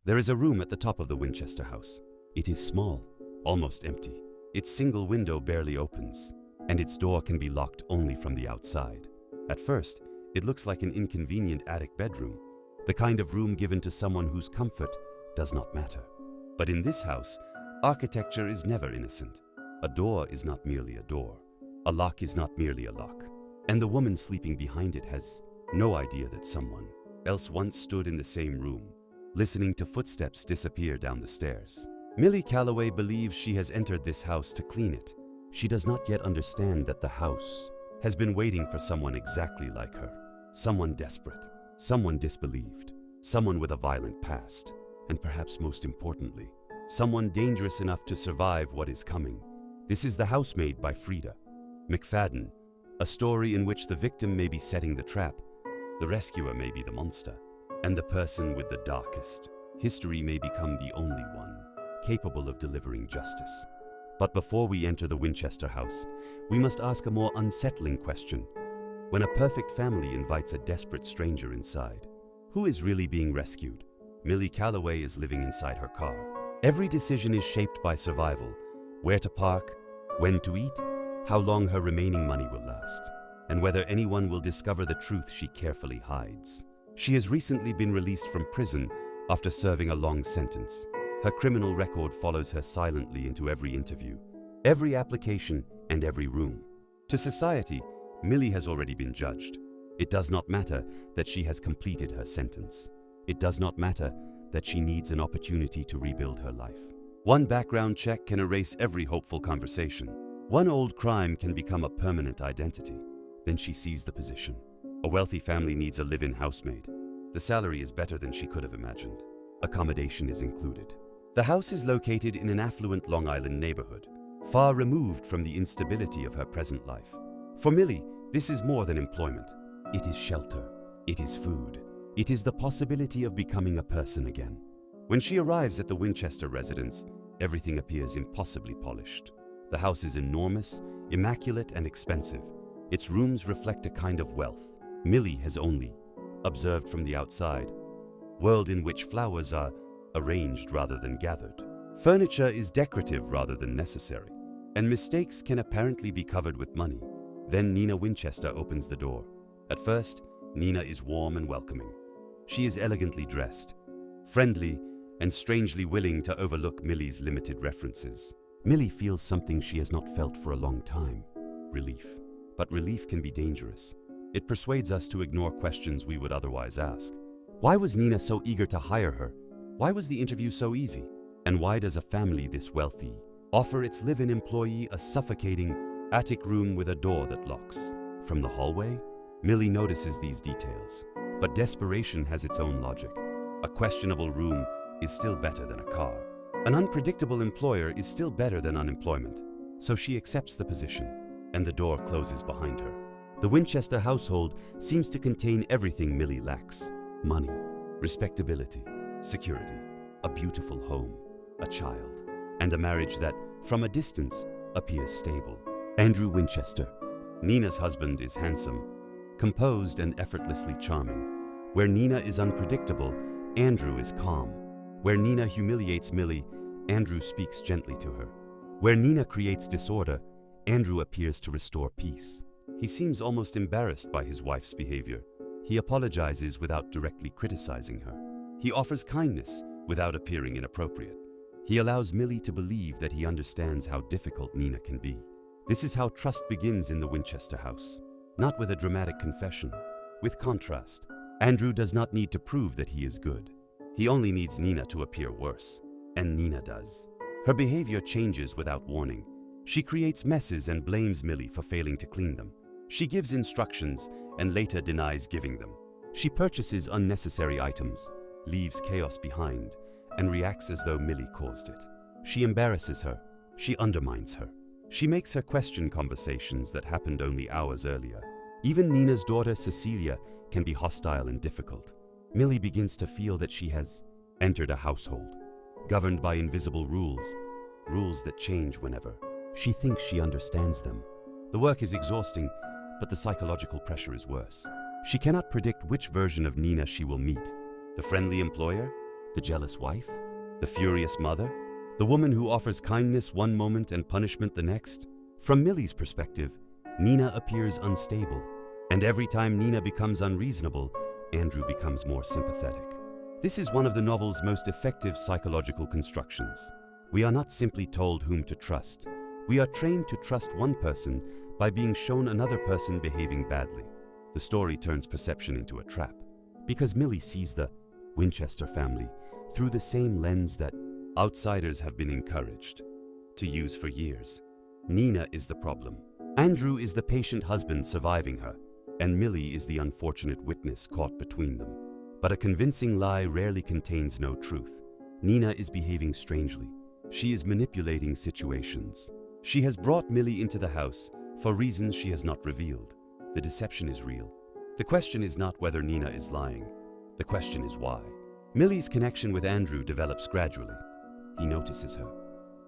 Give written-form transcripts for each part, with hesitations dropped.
There is a room at the top of the Winchester house. It is small, almost empty. Its single window barely opens, and its door can be locked only from the outside. At first, it looks like an inconvenient attic bedroom, the kind of room given to someone whose comfort does not matter. But in this house, architecture is never innocent. A door is not merely a door. A lock is not merely a lock. And the woman sleeping behind it has no idea that someone else once stood in the same room, listening to footsteps disappear down the stairs. Millie Calloway believes she has entered this house to clean it. She does not yet understand that the house has been waiting for someone exactly like her. Someone desperate, someone disbelieved, someone with a violent past, and perhaps most importantly, someone dangerous enough to survive what is coming. This is The Housemaid by Freida. McFadden, a story in which the victim may be setting the trap, the rescuer may be the monster, and the person with the darkest history may become the only one capable of delivering justice. But before we enter the Winchester house, we must ask a more unsettling question. When a perfect family invites a desperate stranger inside, who is really being rescued? Millie Calloway is living inside her car. Every decision is shaped by survival: where to park, when to eat, how long her remaining money will last, and whether anyone will discover the truth she carefully hides. She has recently been released from prison after serving a long sentence. Her criminal record follows her silently into every interview, every application, and every room. To society, Millie has already been judged. It does not matter that she has completed her sentence. It does not matter that she needs an opportunity to rebuild her life. One background check can erase every hopeful conversation. One old crime can become a permanent identity. Then she sees the position. A wealthy family needs a live-in housemaid. The salary is better than she could have imagined. Accommodation is included. The house is located in an affluent Long Island neighborhood, far removed from the instability of her present life. For Millie, this is more than employment. It is shelter. It is food. It is the possibility of becoming a person again. When she arrives at the Winchester residence, everything appears impossibly polished. The house is enormous, immaculate, and expensive. Its rooms reflect a kind of wealth Millie has only observed from the outside, world in which flowers are arranged rather than gathered. Furniture is decorative rather than necessary, and mistakes can apparently be covered with money. Then Nina Winchester opens the door. At first, Nina is warm and welcoming. She is elegantly dressed, friendly, and strangely willing to overlook Millie's limited references. Millie feels something she has not felt for a long time: relief. But relief can be dangerous. It persuades us to ignore questions we would otherwise ask. Why was Nina so eager to hire her? Why was the interview so easy? And why does a family this wealthy offer its live-in employee a suffocating attic room with a door that locks? From the hallway, Millie notices these details. But desperation has its own logic. A questionable room is still better than a car. An unpredictable employer is still better than unemployment. So she accepts the position, and the door closes behind her. The Winchester household seems to contain everything Millie lacks: money, respectability, security, a beautiful home, a child, and a marriage that, from a distance, appears stable. Andrew Winchester, Nina's husband, is handsome, composed, and effortlessly charming. Where Nina is unpredictable, Andrew is calm. Where Nina humiliates Millie, Andrew speaks gently to her. Where Nina creates disorder, Andrew appears to restore peace. He seems almost embarrassed by his wife's behavior. He apologizes without directly criticizing her. He offers kindness without appearing inappropriate. He allows Millie to believe that he understands how difficult Nina can be. This is how trust begins in the Winchester house. Not with a dramatic confession, with contrast. Andrew does not need to prove that he is good. He only needs Nina to appear worse, and Nina does. Her behavior changes without warning. She creates messes and blames Millie for failing to clean them. She gives instructions and later denies giving them. She purchases unnecessary items, leaves chaos behind, and reacts as though Millie caused it. She embarrasses her. She undermines her. She makes her question conversations that happened only hours earlier. Even Nina's daughter, Cecilia, can be hostile and difficult. Millie begins to feel that she has entered a household, governed by invisible rules, rules that change whenever. She thinks she understands them. The work is exhausting, but the psychological pressure is worse. She cannot predict which version of Nina she will meet: the friendly employer, The jealous wife? The furious mother? The woman who offers kindness one moment and punishment the next? From Millie's perspective, Nina appears unstable, and every time Nina becomes unreasonable, Andrew becomes more sympathetic. This is one of the novel's most effective psychological constructions. We are not simply told whom to trust. We are trained to trust one person by being shown another person behaving badly. The story turns perception into a trap, because Millie sees the Winchester family through the same lens that outsiders have been encouraged to use for years. Nina is the problem. Andrew is the patient husband surviving her, and Millie is the unfortunate witness caught between them. But a convincing lie rarely contains no truth. Nina is behaving strangely. She is manipulating situations. She has brought Millie into the house for reasons she has not revealed. The deception is real. The question is not whether Nina is lying. The question is why. Millie's connection with Andrew develops gradually. He notices her,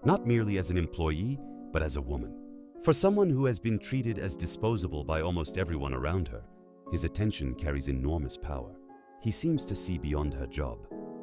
not merely as an employee, but as a woman. For someone who has been treated as disposable by almost everyone around her, his attention carries enormous power. He seems to see beyond her job,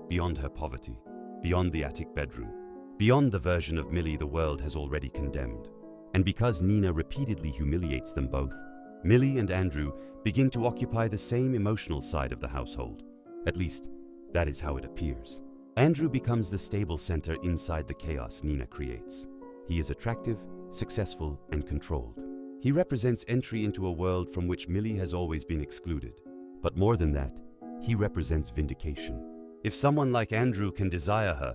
beyond her poverty, beyond the attic bedroom, beyond the version of Millie the world has already condemned. And because Nina repeatedly humiliates them both, Millie and Andrew begin to occupy the same emotional side of the household. At least, that is how it appears. Andrew becomes the stable center inside the chaos Nina creates. He is attractive, successful, and controlled. He represents entry into a world from which Millie has always been excluded. But more than that, he represents vindication. If someone like Andrew can desire her,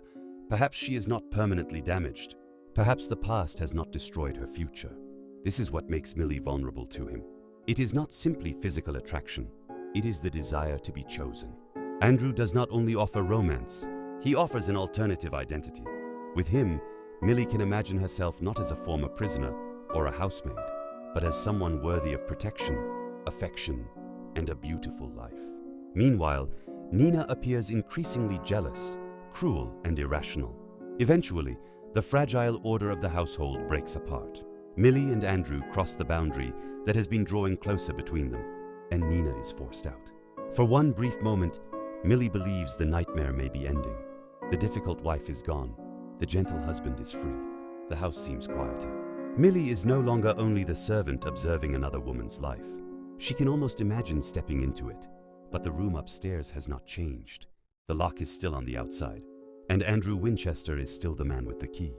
perhaps she is not permanently damaged. Perhaps the past has not destroyed her future. This is what makes Millie vulnerable to him. It is not simply physical attraction. It is the desire to be chosen. Andrew does not only offer romance, he offers an alternative identity. With him, Millie can imagine herself not as a former prisoner or a housemaid, but as someone worthy of protection, affection, and a beautiful life. Meanwhile, Nina appears increasingly jealous, cruel, and irrational. Eventually, the fragile order of the household breaks apart. Millie and Andrew cross the boundary that has been drawing closer between them, and Nina is forced out. For one brief moment, Millie believes the nightmare may be ending. The difficult wife is gone. The gentle husband is free. The house seems quieter. Millie is no longer only the servant observing another woman's life. She can almost imagine stepping into it. But the room upstairs has not changed. The lock is still on the outside, and Andrew Winchester is still the man with the key.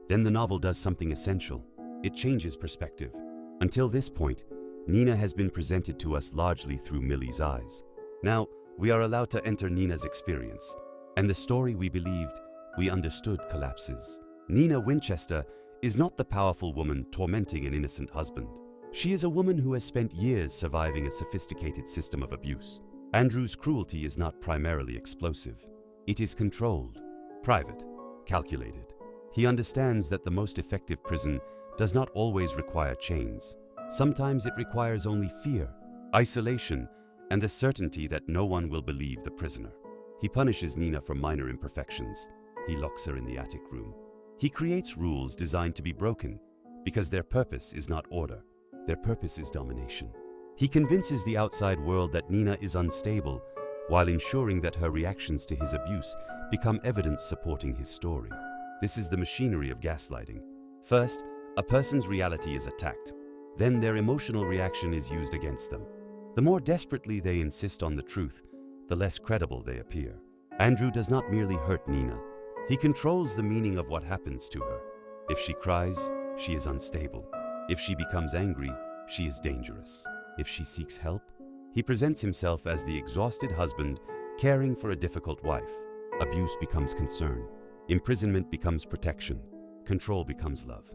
Then the novel does something essential. It changes perspective. Until this point, Nina has been presented to us largely through Millie's eyes. Now, we are allowed to enter Nina's experience, and the story we believed, we understood collapses. Nina Winchester is not the powerful woman tormenting an innocent husband. She is a woman who has spent years surviving a sophisticated system of abuse. Andrew's cruelty is not primarily explosive. It is controlled, private, calculated. He understands that the most effective prison does not always require chains. Sometimes it requires only fear, isolation, and the certainty that no one will believe the prisoner. He punishes Nina for minor imperfections. He locks her in the attic room. He creates rules designed to be broken because their purpose is not order. Their purpose is domination. He convinces the outside world that Nina is unstable while ensuring that her reactions to his abuse become evidence supporting his story. This is the machinery of gaslighting. First, a person's reality is attacked. Then their emotional reaction is used against them. The more desperately they insist on the truth, the less credible they appear. Andrew does not merely hurt Nina. He controls the meaning of what happens to her. If she cries, she is unstable. If she becomes angry, she is dangerous. If she seeks help, he presents himself as the exhausted husband caring for a difficult wife. Abuse becomes concern. Imprisonment becomes protection. Control becomes love.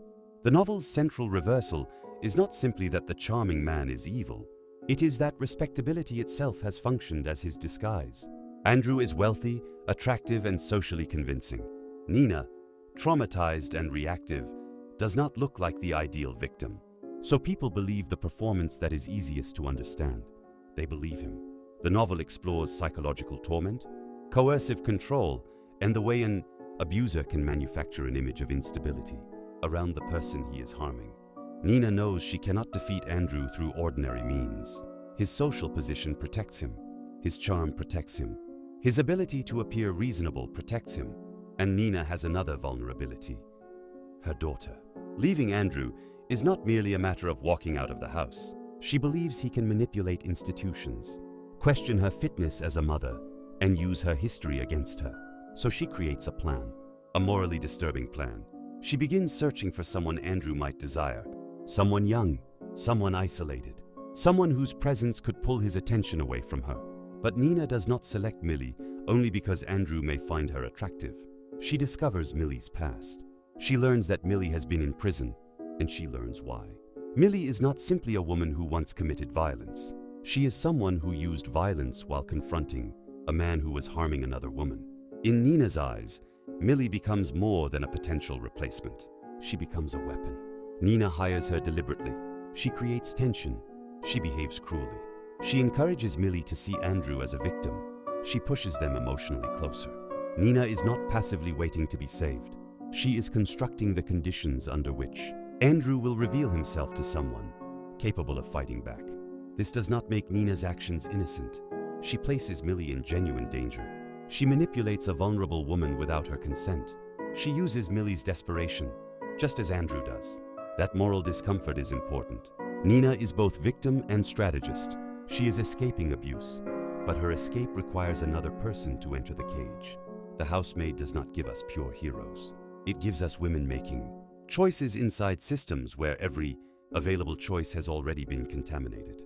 The novel's central reversal is not simply that the charming man is evil. It is that respectability itself has functioned as his disguise. Andrew is wealthy, attractive, and socially convincing. Nina, traumatized and reactive, does not look like the ideal victim. So people believe the performance that is easiest to understand. They believe him. The novel explores psychological torment, coercive control, and the way an abuser can manufacture an image of instability around the person he is harming. Nina knows she cannot defeat Andrew through ordinary means. His social position protects him. His charm protects him. His ability to appear reasonable protects him, and Nina has another vulnerability: her daughter. Leaving Andrew is not merely a matter of walking out of the house. She believes he can manipulate institutions, question her fitness as a mother, and use her history against her. So she creates a plan, a morally disturbing plan. She begins searching for someone Andrew might desire, someone young, someone isolated, someone whose presence could pull his attention away from her. But Nina does not select Millie only because Andrew may find her attractive. She discovers Millie's past. She learns that Millie has been in prison, and she learns why. Millie is not simply a woman who once committed violence. She is someone who used violence while confronting a man who was harming another woman. In Nina's eyes, Millie becomes more than a potential replacement. She becomes a weapon. Nina hires her deliberately. She creates tension. She behaves cruelly. She encourages Millie to see Andrew as a victim. She pushes them emotionally closer. Nina is not passively waiting to be saved. She is constructing the conditions under which Andrew will reveal himself to someone capable of fighting back. This does not make Nina's actions innocent. She places Millie in genuine danger. She manipulates a vulnerable woman without her consent. She uses Millie's desperation, just as Andrew does. That moral discomfort is important. Nina is both victim and strategist. She is escaping abuse, but her escape requires another person to enter the cage. The Housemaid does not give us pure heroes. It gives us women making choices inside systems where every available choice has already been contaminated.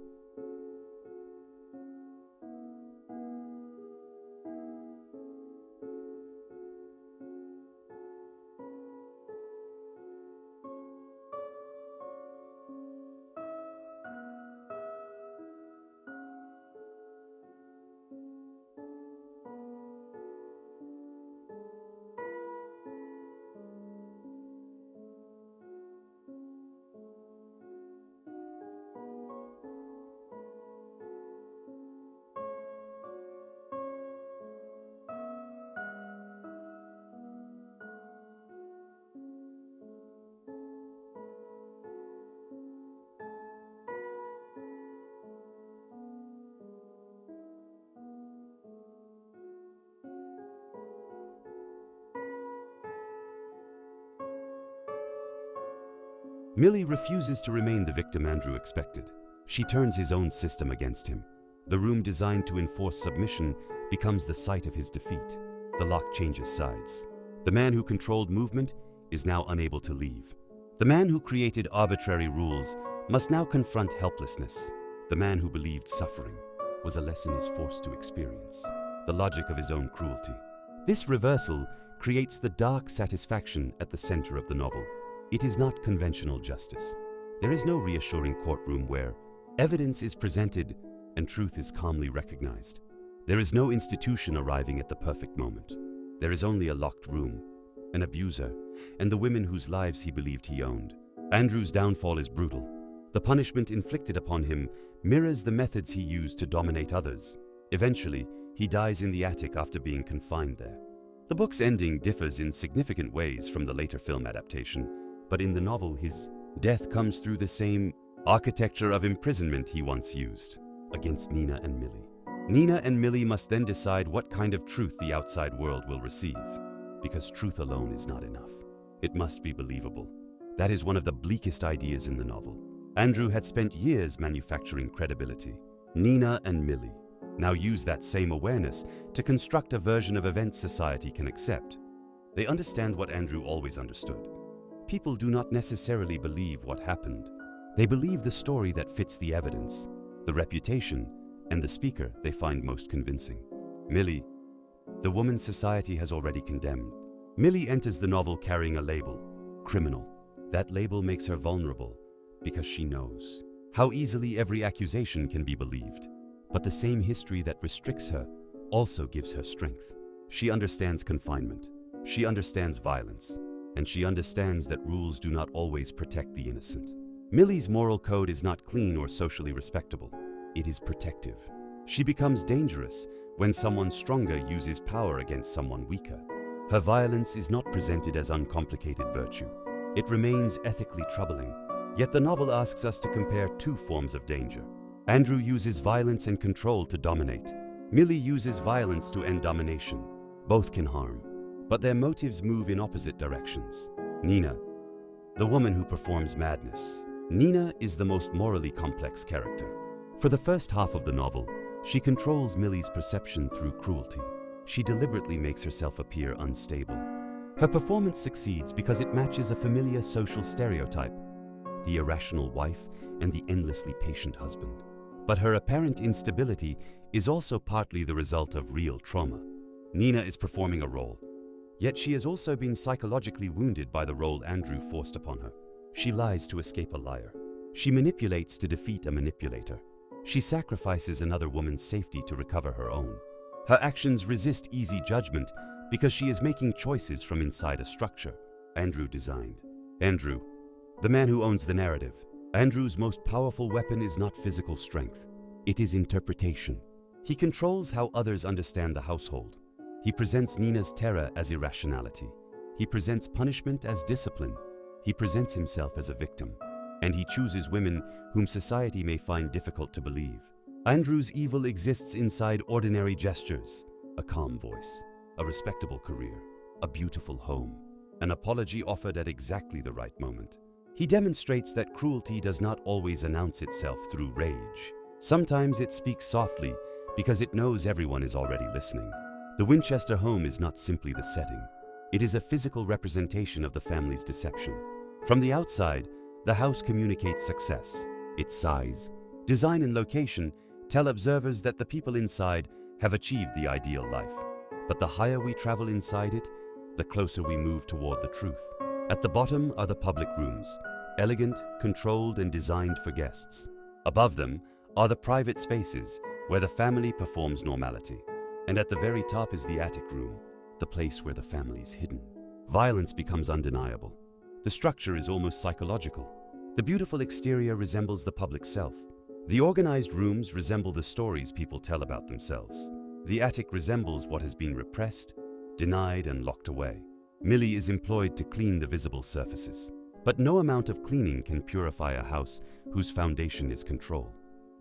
Millie refuses to remain the victim Andrew expected. She turns his own system against him. The room designed to enforce submission becomes the site of his defeat. The lock changes sides. The man who controlled movement is now unable to leave. The man who created arbitrary rules must now confront helplessness. The man who believed suffering was a lesson he is forced to experience. The logic of his own cruelty. This reversal creates the dark satisfaction at the center of the novel. It is not conventional justice. There is no reassuring courtroom where evidence is presented and truth is calmly recognized. There is no institution arriving at the perfect moment. There is only a locked room, an abuser, and the women whose lives he believed he owned. Andrew's downfall is brutal. The punishment inflicted upon him mirrors the methods he used to dominate others. Eventually, he dies in the attic after being confined there. The book's ending differs in significant ways from the later film adaptation, but in the novel, his death comes through the same architecture of imprisonment he once used against Nina and Millie. Nina and Millie must then decide what kind of truth the outside world will receive, because truth alone is not enough. It must be believable. That is one of the bleakest ideas in the novel. Andrew had spent years manufacturing credibility. Nina and Millie now use that same awareness to construct a version of events society can accept. They understand what Andrew always understood. People do not necessarily believe what happened. They believe the story that fits the evidence, the reputation, and the speaker they find most convincing. Millie, the woman society has already condemned. Millie enters the novel carrying a label, criminal. That label makes her vulnerable because she knows how easily every accusation can be believed. But the same history that restricts her also gives her strength. She understands confinement. She understands violence. And she understands that rules do not always protect the innocent. Millie's moral code is not clean or socially respectable. It is protective. She becomes dangerous when someone stronger uses power against someone weaker. Her violence is not presented as uncomplicated virtue. It remains ethically troubling. Yet the novel asks us to compare two forms of danger. Andrew uses violence and control to dominate. Millie uses violence to end domination. Both can harm, but their motives move in opposite directions. Nina, the woman who performs madness. Nina is the most morally complex character. For the first half of the novel, she controls Millie's perception through cruelty. She deliberately makes herself appear unstable. Her performance succeeds because it matches a familiar social stereotype, the irrational wife and the endlessly patient husband. But her apparent instability is also partly the result of real trauma. Nina is performing a role, yet she has also been psychologically wounded by the role Andrew forced upon her. She lies to escape a liar. She manipulates to defeat a manipulator. She sacrifices another woman's safety to recover her own. Her actions resist easy judgment because she is making choices from inside a structure Andrew designed. Andrew, the man who owns the narrative. Andrew's most powerful weapon is not physical strength. It is interpretation. He controls how others understand the household. He presents Nina's terror as irrationality. He presents punishment as discipline. He presents himself as a victim. And he chooses women whom society may find difficult to believe. Andrew's evil exists inside ordinary gestures: a calm voice, a respectable career, a beautiful home, an apology offered at exactly the right moment. He demonstrates that cruelty does not always announce itself through rage. Sometimes it speaks softly because it knows everyone is already listening. The Winchester home is not simply the setting. It is a physical representation of the family's deception. From the outside, the house communicates success. Its size, design, and location tell observers that the people inside have achieved the ideal life. But the higher we travel inside it, the closer we move toward the truth. At the bottom are the public rooms, elegant, controlled, and designed for guests. Above them are the private spaces where the family performs normality. And at the very top is the attic room, the place where the family is hidden. Violence becomes undeniable. The structure is almost psychological. The beautiful exterior resembles the public self. The organized rooms resemble the stories people tell about themselves. The attic resembles what has been repressed, denied, and locked away. Millie is employed to clean the visible surfaces. But no amount of cleaning can purify a house whose foundation is control.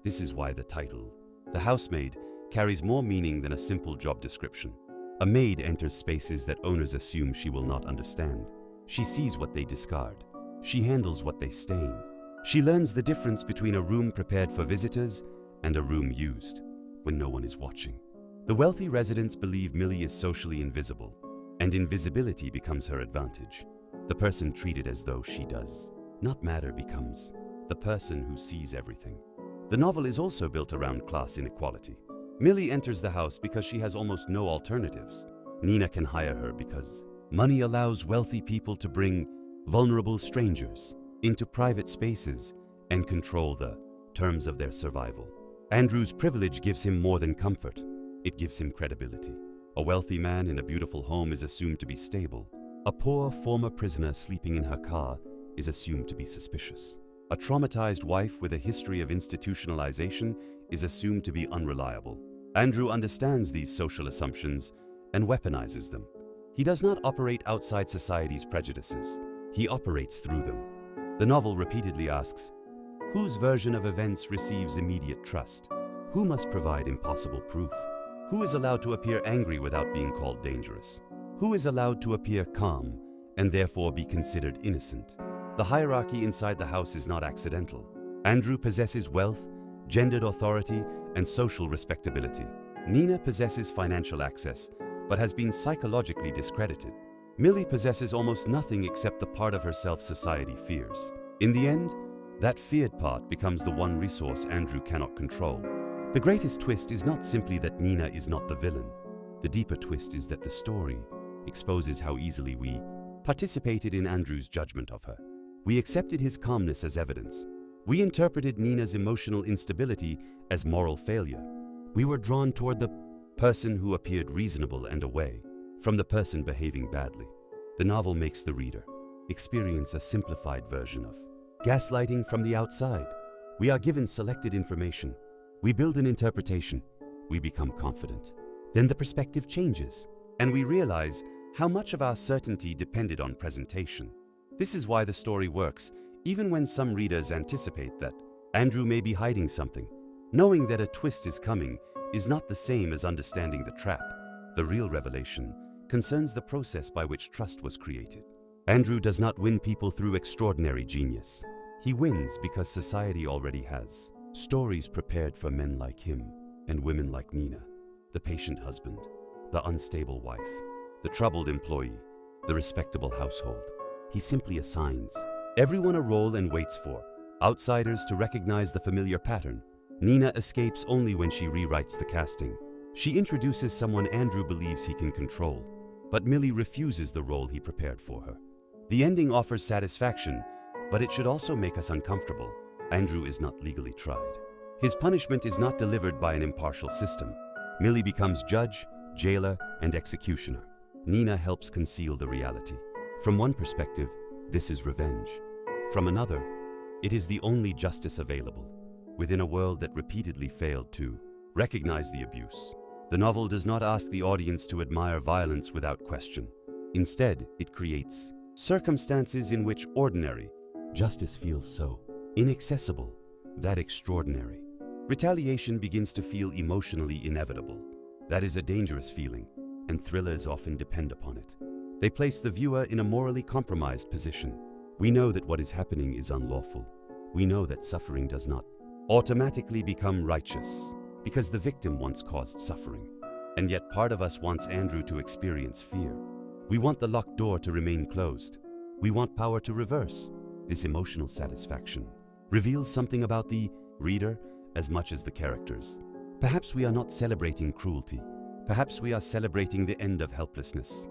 This is why the title, The Housemaid, carries more meaning than a simple job description. A maid enters spaces that owners assume she will not understand. She sees what they discard. She handles what they stain. She learns the difference between a room prepared for visitors and a room used when no one is watching. The wealthy residents believe Millie is socially invisible, and invisibility becomes her advantage. The person treated as though she does not matter becomes the person who sees everything. The novel is also built around class inequality. Millie enters the house because she has almost no alternatives. Nina can hire her because money allows wealthy people to bring vulnerable strangers into private spaces and control the terms of their survival. Andrew's privilege gives him more than comfort. It gives him credibility. A wealthy man in a beautiful home is assumed to be stable. A poor former prisoner sleeping in her car is assumed to be suspicious. A traumatized wife with a history of institutionalization is assumed to be unreliable. Andrew understands these social assumptions and weaponizes them. He does not operate outside society's prejudices. He operates through them. The novel repeatedly asks, whose version of events receives immediate trust? Who must provide impossible proof? Who is allowed to appear angry without being called dangerous? Who is allowed to appear calm and therefore be considered innocent? The hierarchy inside the house is not accidental. Andrew possesses wealth, gendered authority, and social respectability. Nina possesses financial access, but has been psychologically discredited. Millie possesses almost nothing except the part of herself society fears. In the end, that feared part becomes the one resource Andrew cannot control. The greatest twist is not simply that Nina is not the villain. The deeper twist is that the story exposes how easily we participated in Andrew's judgment of her. We accepted his calmness as evidence. We interpreted Nina's emotional instability as moral failure. We were drawn toward the person who appeared reasonable and away from the person behaving badly. The novel makes the reader experience a simplified version of gaslighting from the outside. We are given selected information. We build an interpretation. We become confident. Then the perspective changes, and we realize how much of our certainty depended on presentation. This is why the story works, even when some readers anticipate that Andrew may be hiding something. Knowing that a twist is coming is not the same as understanding the trap. The real revelation concerns the process by which trust was created. Andrew does not win people through extraordinary genius. He wins because society already has stories prepared for men like him and women like Nina, the patient husband, the unstable wife, the troubled employee, the respectable household. He simply assigns everyone a role and waits for outsiders to recognize the familiar pattern. Nina escapes only when she rewrites the casting. She introduces someone Andrew believes he can control, but Millie refuses the role he prepared for her. The ending offers satisfaction, but it should also make us uncomfortable. Andrew is not legally tried. His punishment is not delivered by an impartial system. Millie becomes judge, jailer, and executioner. Nina helps conceal the reality. From one perspective, this is revenge. From another, it is the only justice available, within a world that repeatedly failed to recognize the abuse. The novel does not ask the audience to admire violence without question. Instead, it creates circumstances in which ordinary justice feels so inaccessible, that extraordinary retaliation begins to feel emotionally inevitable. That is a dangerous feeling, and thrillers often depend upon it. They place the viewer in a morally compromised position. We know that what is happening is unlawful. We know that suffering does not automatically become righteous because the victim once caused suffering. And yet part of us wants Andrew to experience fear. We want the locked door to remain closed. We want power to reverse. This emotional satisfaction reveals something about the reader as much as the characters. Perhaps we are not celebrating cruelty. Perhaps we are celebrating the end of helplessness.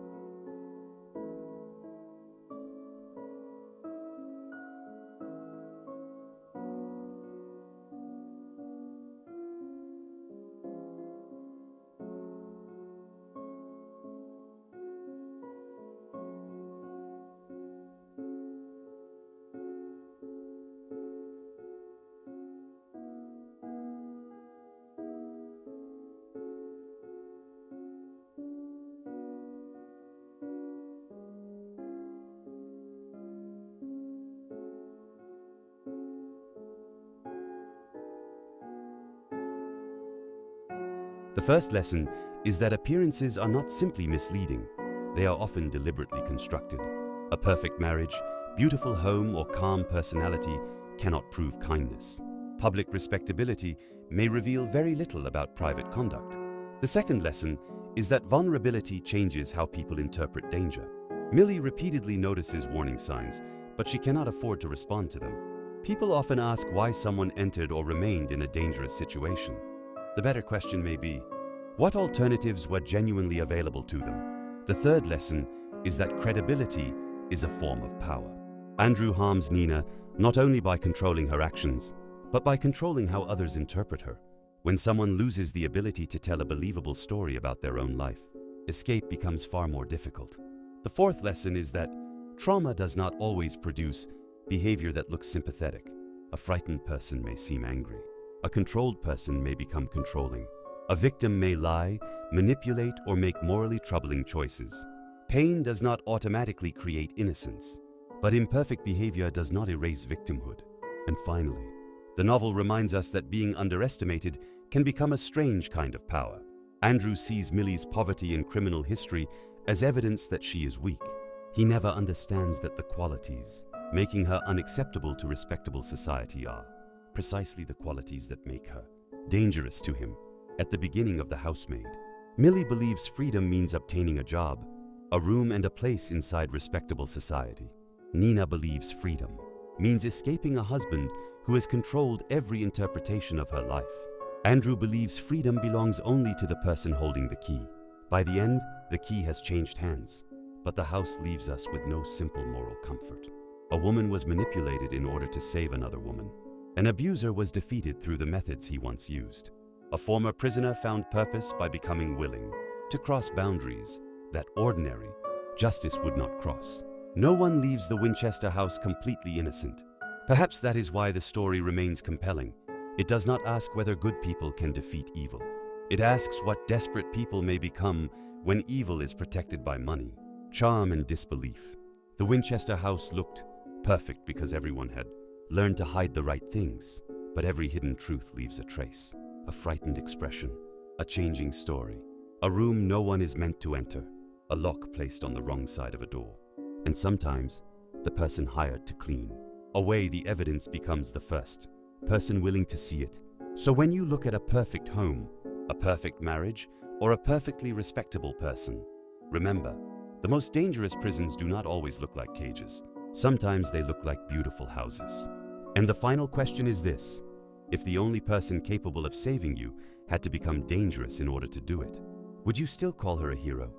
The first lesson is that appearances are not simply misleading. They are often deliberately constructed. A perfect marriage, beautiful home, or calm personality cannot prove kindness. Public respectability may reveal very little about private conduct. The second lesson is that vulnerability changes how people interpret danger. Millie repeatedly notices warning signs, but she cannot afford to respond to them. People often ask why someone entered or remained in a dangerous situation. The better question may be, what alternatives were genuinely available to them? The third lesson is that credibility is a form of power. Andrew harms Nina not only by controlling her actions, but by controlling how others interpret her. When someone loses the ability to tell a believable story about their own life, escape becomes far more difficult. The fourth lesson is that trauma does not always produce behavior that looks sympathetic. A frightened person may seem angry. A controlled person may become controlling. A victim may lie, manipulate, or make morally troubling choices. Pain does not automatically create innocence, but imperfect behavior does not erase victimhood. And finally, the novel reminds us that being underestimated can become a strange kind of power. Andrew sees Millie's poverty and criminal history as evidence that she is weak. He never understands that the qualities making her unacceptable to respectable society are precisely the qualities that make her dangerous to him. At the beginning of The Housemaid, Millie believes freedom means obtaining a job, a room, and a place inside respectable society. Nina believes freedom means escaping a husband who has controlled every interpretation of her life. Andrew believes freedom belongs only to the person holding the key. By the end, the key has changed hands, but the house leaves us with no simple moral comfort. A woman was manipulated in order to save another woman. An abuser was defeated through the methods he once used. A former prisoner found purpose by becoming willing to cross boundaries that ordinary justice would not cross. No one leaves the Winchester house completely innocent. Perhaps that is why the story remains compelling. It does not ask whether good people can defeat evil. It asks what desperate people may become when evil is protected by money, charm, and disbelief. The Winchester house looked perfect because everyone had learned to hide the right things, but every hidden truth leaves a trace, a frightened expression, a changing story, a room no one is meant to enter, a lock placed on the wrong side of a door, and sometimes the person hired to clean. Away the evidence becomes the first person willing to see it. So when you look at a perfect home, a perfect marriage, or a perfectly respectable person, remember, the most dangerous prisons do not always look like cages. Sometimes they look like beautiful houses. And the final question is this: if the only person capable of saving you had to become dangerous in order to do it, would you still call her a hero?